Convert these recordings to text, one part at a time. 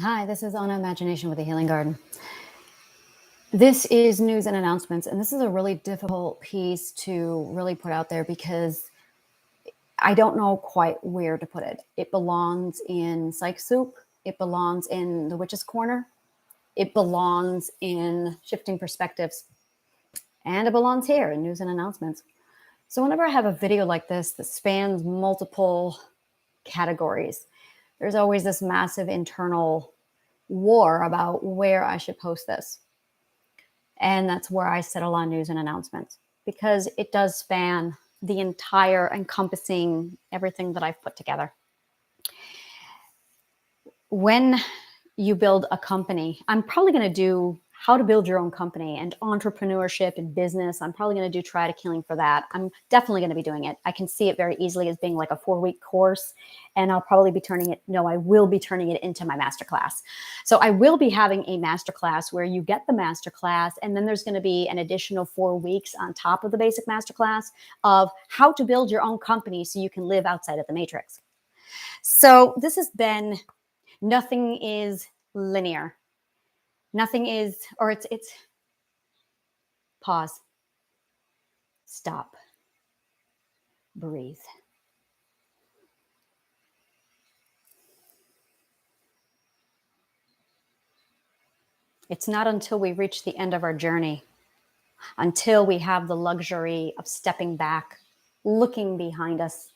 Hi, this is Ona Imagination with the Healing Garden. This is news and announcements, and this is a really difficult piece to really put out there because I don't know quite where to put it. It belongs in Psych Soup, it belongs in the Witch's Corner, it belongs in Shifting Perspectives, and it belongs here in news and announcements. So whenever I have a video like this that spans multiple categories, there's always this massive internal war about where I should post this. And that's where I settle on news and announcements because it does span the entire encompassing everything that I've put together. When you build a company, I'm probably going to do how to build your own company and entrepreneurship and business. I'm probably going to do Triadic Healing for that. I'm definitely going to be doing it. I can see it very easily as being like a 4-week course, and I'll probably be I will be turning it into my masterclass. So I will be having a masterclass where you get the masterclass, and then there's going to be an additional 4 weeks on top of the basic masterclass of how to build your own company so you can live outside of the matrix. So this has been, nothing is linear. Nothing is, or it's pause, stop, breathe. It's not until we reach the end of our journey, until we have the luxury of stepping back, looking behind us,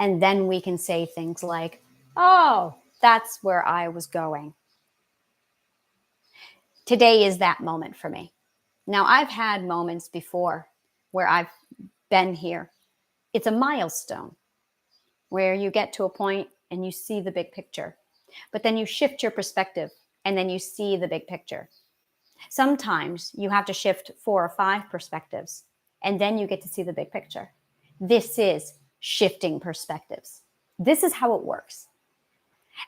and then we can say things like, oh, that's where I was going. Today is that moment for me. Now, I've had moments before where I've been here. It's a milestone where you get to a point and you see the big picture, but then you shift your perspective and then you see the big picture. Sometimes you have to shift 4 or 5 perspectives and then you get to see the big picture. This is shifting perspectives. This is how it works.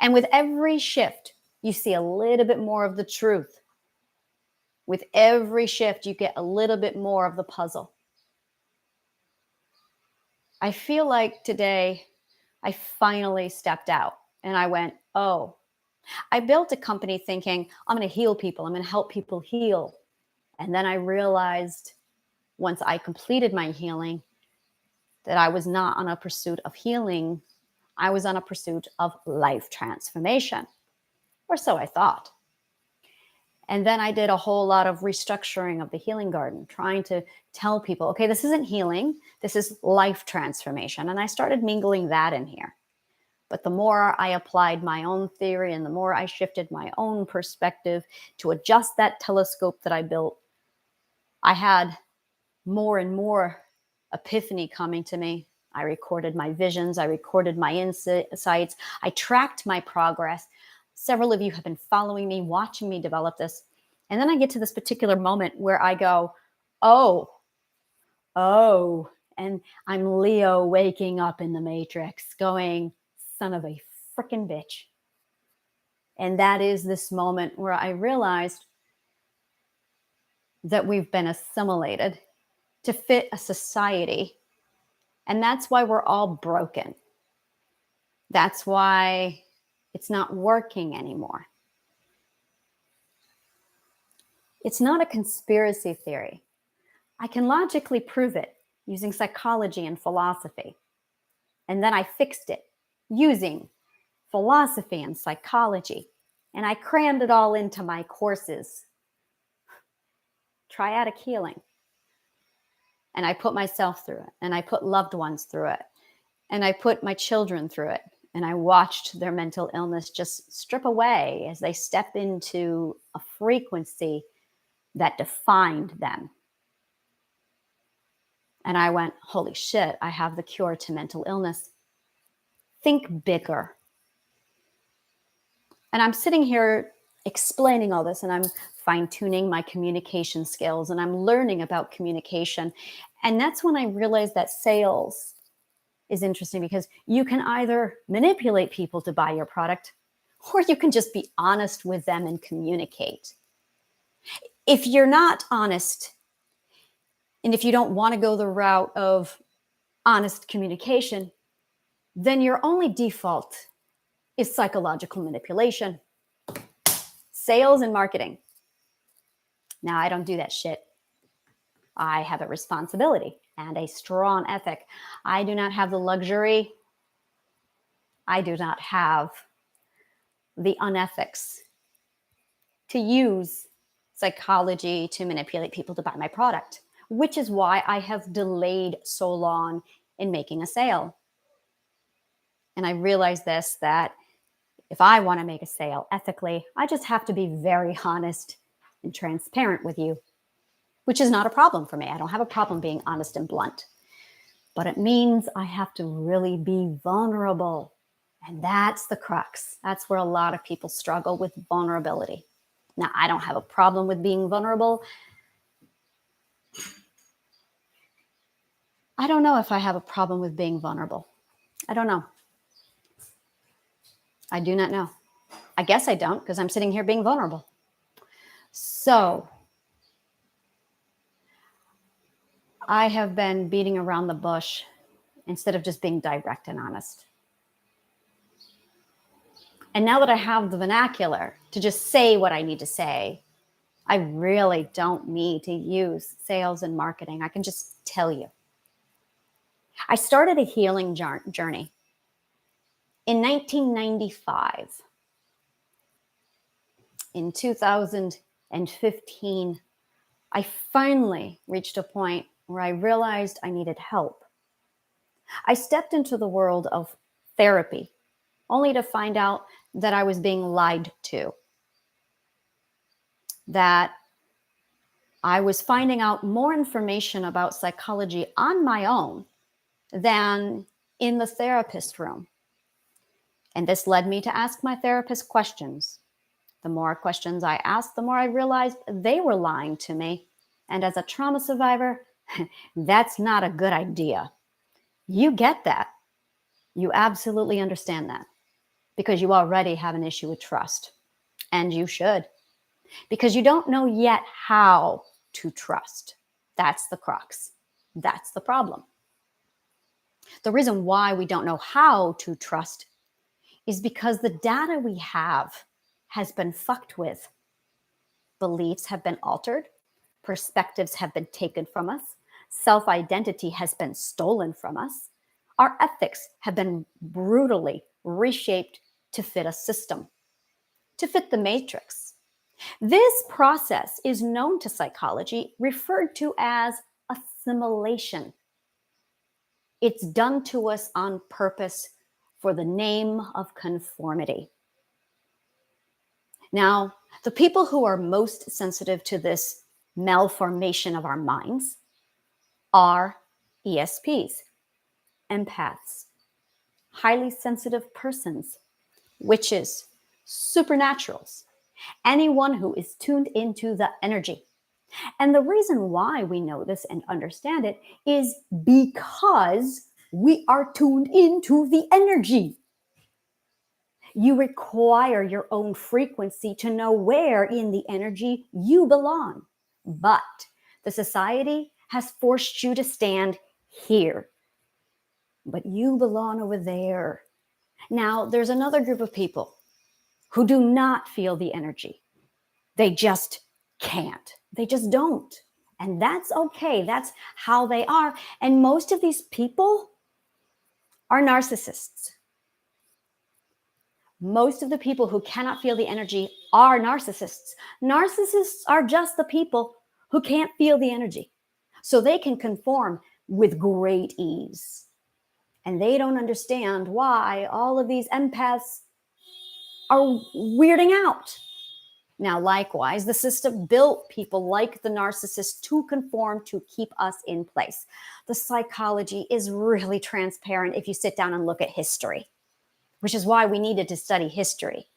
And with every shift, you see a little bit more of the truth. With every shift, you get a little bit more of the puzzle. I feel like today I finally stepped out and I went, oh, I built a company thinking I'm going to heal people. I'm going to help people heal. And then I realized once I completed my healing that I was not on a pursuit of healing. I was on a pursuit of life transformation, or so I thought. And then I did a whole lot of restructuring of the healing garden, trying to tell people, okay, this isn't healing, this is life transformation. And I started mingling that in here. But the more I applied my own theory and the more I shifted my own perspective to adjust that telescope that I built, I had more and more epiphany coming to me. I recorded my visions. I recorded my insights. I tracked my progress. Several of you have been following me, watching me develop this. And then I get to this particular moment where I go, oh, and I'm Leo waking up in the matrix going, son of a freaking bitch. And that is this moment where I realized that we've been assimilated to fit a society. And that's why we're all broken. That's why it's not working anymore. It's not a conspiracy theory. I can logically prove it using psychology and philosophy. And then I fixed it using philosophy and psychology. And I crammed it all into my courses. Triadic Healing. And I put myself through it. And I put loved ones through it. And I put my children through it. And I watched their mental illness just strip away as they step into a frequency that defined them. And I went, holy shit, I have the cure to mental illness. Think bigger. And I'm sitting here explaining all this, and I'm fine-tuning my communication skills, and I'm learning about communication. And that's when I realized that sales is interesting, because you can either manipulate people to buy your product, or you can just be honest with them and communicate. If you're not honest, and if you don't want to go the route of honest communication, then your only default is psychological manipulation. Sales and marketing. Now, I don't do that shit. I have a responsibility and a strong ethic. I do not have the luxury. I do not have the unethics to use psychology to manipulate people to buy my product, which is why I have delayed so long in making a sale. And I realized this, that if I want to make a sale ethically, I just have to be very honest and transparent with you, which is not a problem for me. I don't have a problem being honest and blunt, but it means I have to really be vulnerable. And that's the crux. That's where a lot of people struggle with vulnerability. Now, I don't have a problem with being vulnerable. I don't know if I have a problem with being vulnerable. I don't know. I do not know. I guess I don't, because I'm sitting here being vulnerable. So I have been beating around the bush instead of just being direct and honest. And now that I have the vernacular to just say what I need to say, I really don't need to use sales and marketing. I can just tell you. I started a healing journey in 1995. In 2015, I finally reached a point where I realized I needed help. I stepped into the world of therapy, only to find out that I was being lied to, that I was finding out more information about psychology on my own than in the therapist room. And this led me to ask my therapist questions. The more questions I asked, the more I realized they were lying to me. And as a trauma survivor, that's not a good idea. You get that. You absolutely understand that, because you already have an issue with trust. And you should, because you don't know yet how to trust. That's the crux. That's the problem. The reason why we don't know how to trust is because the data we have has been fucked with. Beliefs have been altered. Perspectives have been taken from us. Self-identity has been stolen from us. Our ethics have been brutally reshaped to fit a system, to fit the matrix. This process is known to psychology, referred to as assimilation. It's done to us on purpose for the name of conformity. Now, the people who are most sensitive to this malformation of our minds are ESPs, empaths, highly sensitive persons, witches, supernaturals, anyone who is tuned into the energy. And the reason why we know this and understand it is because we are tuned into the energy. You require your own frequency to know where in the energy you belong. But the society has forced you to stand here. But you belong over there. Now, there's another group of people who do not feel the energy. They just can't. They just don't. And that's okay. That's how they are. And most of these people are narcissists. Most of the people who cannot feel the energy are narcissists. Narcissists are just the people who can't feel the energy. So they can conform with great ease. And they don't understand why all of these empaths are weirding out. Now, likewise, the system built people like the narcissist to conform, to keep us in place. The psychology is really transparent if you sit down and look at history, which is why we needed to study history.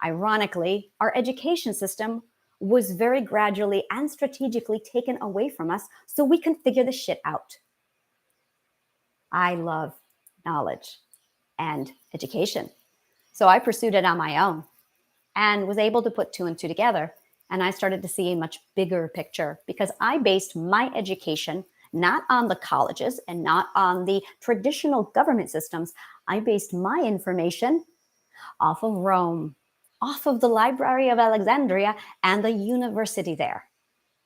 Ironically, our education system was very gradually and strategically taken away from us so we can figure this shit out. I love knowledge and education. So I pursued it on my own and was able to put two and two together. And I started to see a much bigger picture because I based my education not on the colleges and not on the traditional government systems. I based my information off of Rome, off of the Library of Alexandria and the university there.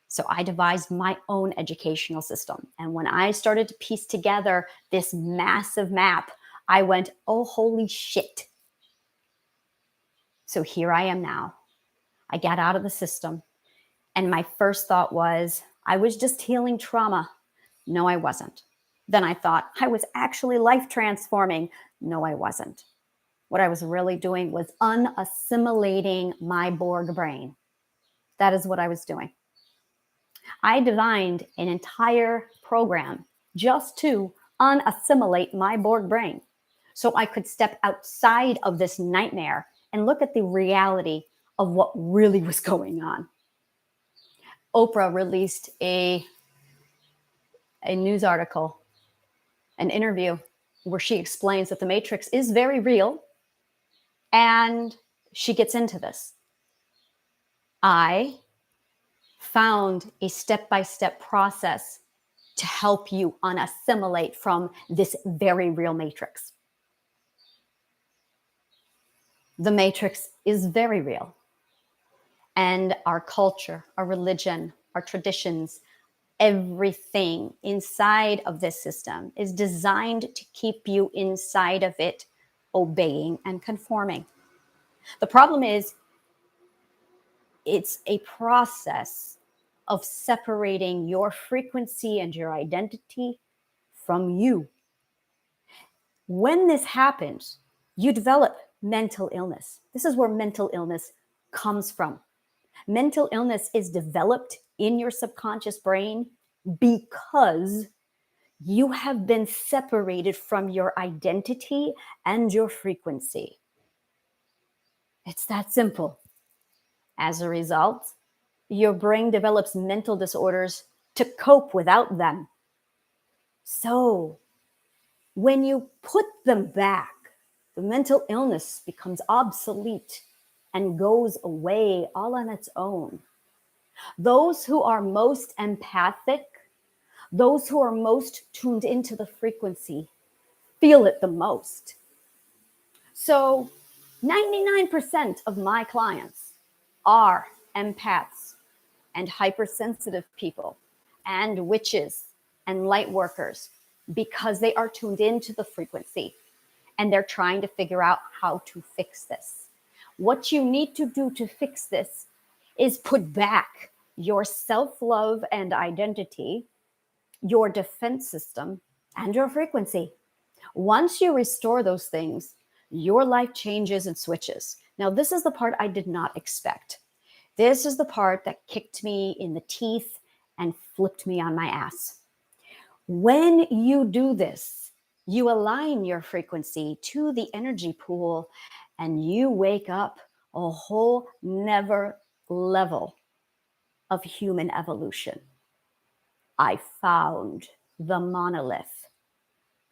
So I devised my own educational system. And when I started to piece together this massive map, I went, oh, holy shit. So here I am now. I got out of the system. And my first thought was, I was just healing trauma. No, I wasn't. Then I thought, I was actually life transforming. No, I wasn't. What I was really doing was unassimilating my Borg brain. That is what I was doing. I designed an entire program just to unassimilate my Borg brain so I could step outside of this nightmare and look at the reality of what really was going on. Oprah released a news article, an interview, where she explains that the Matrix is very real, and she gets into this. I found a step-by-step process to help you unassimilate from this very real Matrix. The Matrix is very real. And our culture, our religion, our traditions, everything inside of this system is designed to keep you inside of it, obeying and conforming. The problem is, it's a process of separating your frequency and your identity from you. When this happens, you develop mental illness. This is where mental illness comes from. Mental illness is developed in your subconscious brain because you have been separated from your identity and your frequency. It's that simple. As a result, your brain develops mental disorders to cope without them. So, when you put them back, the mental illness becomes obsolete and goes away all on its own. Those who are most empathic, those who are most tuned into the frequency, feel it the most. So 99% of my clients are empaths and hypersensitive people and witches and light workers because they are tuned into the frequency and they're trying to figure out how to fix this. What you need to do to fix this is put back your self-love and identity, your defense system, and your frequency. Once you restore those things, your life changes and switches. Now, this is the part I did not expect. This is the part that kicked me in the teeth and flipped me on my ass. When you do this, you align your frequency to the energy pool and you wake up a whole never level of human evolution. I found the monolith,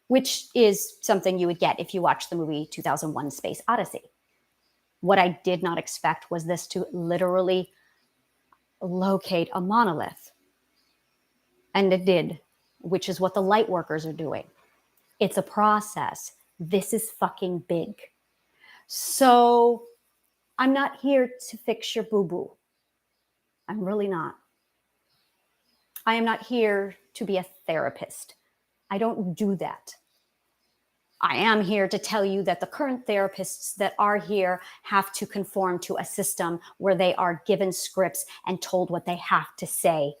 which is something you would get if you watch the movie 2001: Space Odyssey. What I did not expect was this to literally locate a monolith. And it did, which is what the light workers are doing. It's a process. This is fucking big. So I'm not here to fix your boo-boo. I'm really not. I am not here to be a therapist. I don't do that. I am here to tell you that the current therapists that are here have to conform to a system where they are given scripts and told what they have to say.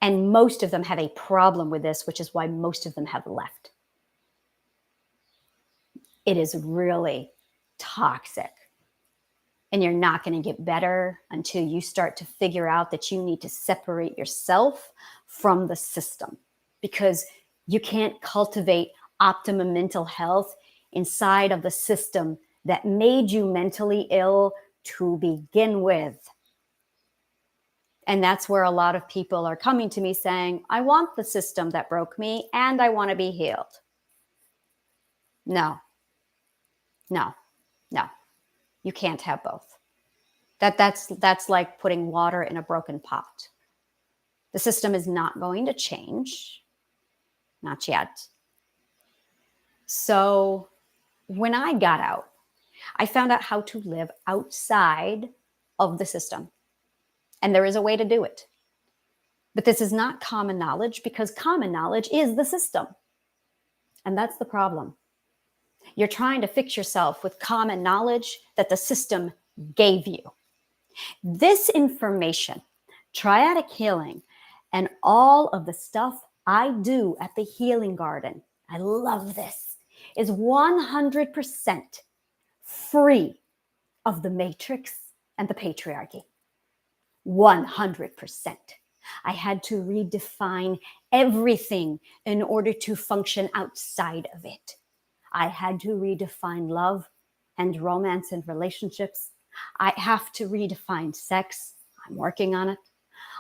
And most of them have a problem with this, which is why most of them have left. It is really toxic. And you're not going to get better until you start to figure out that you need to separate yourself from the system, because you can't cultivate optimum mental health inside of the system that made you mentally ill to begin with. And that's where a lot of people are coming to me saying, I want the system that broke me and I want to be healed. No. You can't have both. That's like putting water in a broken pot. The system is not going to change. Not yet. So when I got out, I found out how to live outside of the system. And there is a way to do it. But this is not common knowledge because common knowledge is the system. And that's the problem. You're trying to fix yourself with common knowledge that the system gave you. This information, triadic healing, and all of the stuff I do at the Healing Garden, I love this, is 100% free of the matrix and the patriarchy. 100%. I had to redefine everything in order to function outside of it. I had to redefine love and romance and relationships. I have to redefine sex. I'm working on it.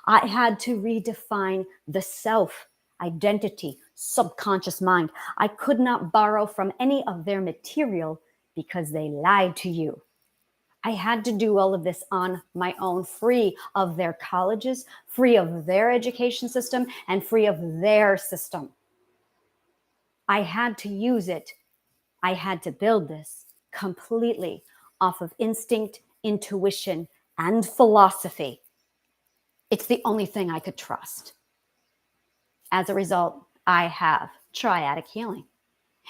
I had to redefine the self, identity, subconscious mind. I could not borrow from any of their material because they lied to you. I had to do all of this on my own, free of their colleges, free of their education system, and free of their system. I had to use it. I had to build this completely off of instinct, intuition, and philosophy. It's the only thing I could trust. As a result, I have triadic healing,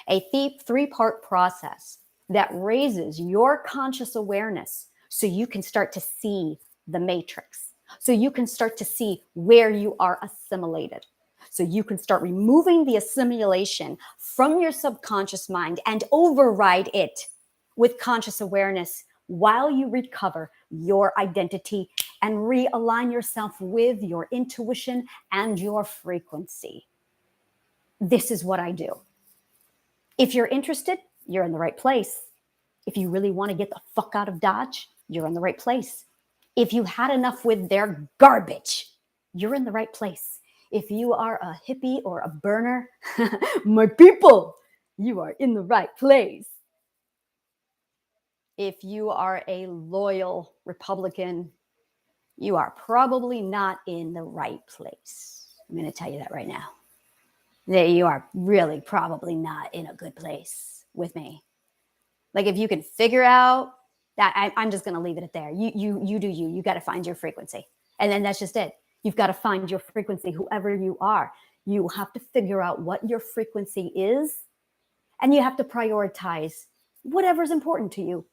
a three-part process that raises your conscious awareness so you can start to see the matrix, so you can start to see where you are assimilated, so you can start removing the assimilation from your subconscious mind and override it with conscious awareness while you recover your identity and realign yourself with your intuition and your frequency. This is what I do. If you're interested, you're in the right place. If you really want to get the fuck out of Dodge, you're in the right place. If you had enough with their garbage, you're in the right place. If you are a hippie or a burner, my people, you are in the right place. If you are a loyal Republican, you are probably not in the right place. I'm going to tell you that right now. That you are really probably not in a good place with me. Like if you can figure out that, I'm just going to leave it at there. You do you. You got to find your frequency. And then that's just it. You've got to find your frequency, whoever you are. You have to figure out what your frequency is. And you have to prioritize whatever's important to you.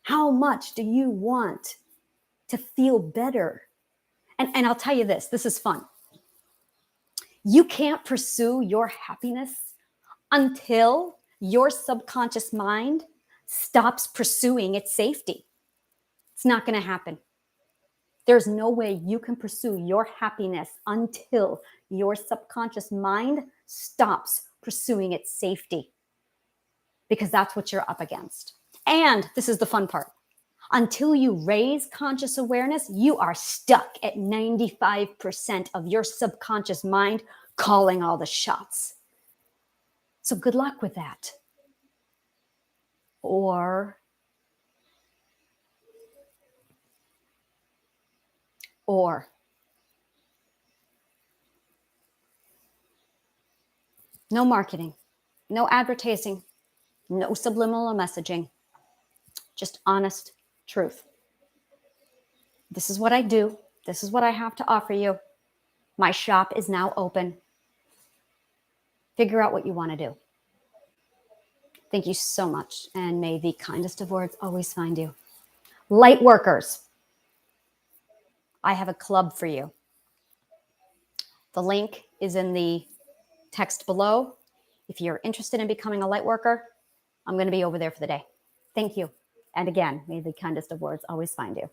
How much do you want to feel better? And I'll tell you this is fun. You can't pursue your happiness until your subconscious mind stops pursuing its safety. It's not going to happen. There's no way you can pursue your happiness until your subconscious mind stops pursuing its safety, because that's what you're up against. And this is the fun part. Until you raise conscious awareness, you are stuck at 95% of your subconscious mind calling all the shots. So good luck with that. Or no marketing, no advertising, no subliminal messaging, just honest truth. This is what I do. This is what I have to offer you. My shop is now open. Figure out what you want to do. Thank you so much, and may the kindest of words always find you. Light workers, I have a club for you. The link is in the text below. If you're interested in becoming a light worker, I'm going to be over there for the day. Thank you. And again, may the kindest of words always find you.